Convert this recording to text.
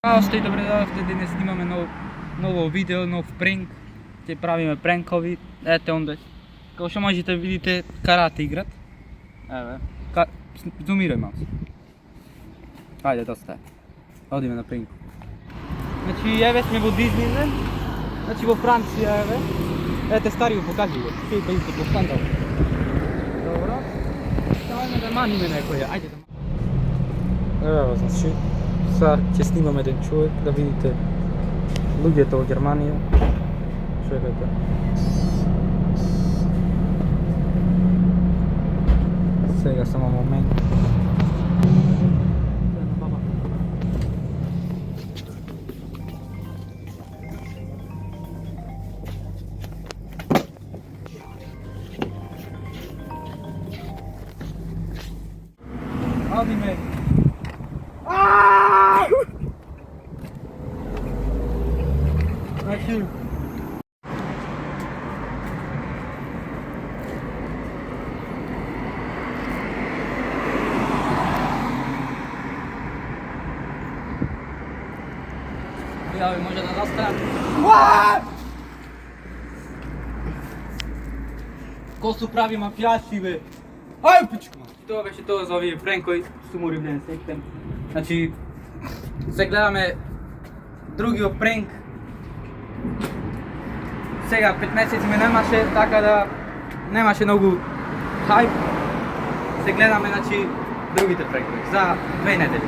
Здрасти, добре дојдовте, денес снимаме ново видео, нов пренк. Ќе правиме пренкови. Ете онде. Како што можете да видите, карате играт. Еве. Зумирај малку. Ајде, доста е. Одиме на пренк. Значи, еве сме во Дизниленд. Значи во Франција, еве. Ете, стари го покажи го. Ќе бидете по скандал. Добро. Ставаме да маниме некоја. Ајде да. Ево, значи, сега ќе снимаме еден човек да видите луѓето во Германија. Чекајте. Сега само момент. Одиме. Значи Јави, може да наставам. Ко су прави мафијаци, бе? Ај, пичко! Тоа беше тоа за овие пренкови, сумури ден сектем. Значи, се гледаме другиот пренк. Сега 5 месеци ме немаше, така да немаше многу хајп. Се гледаме, значи, другите пренкови за 2 недели.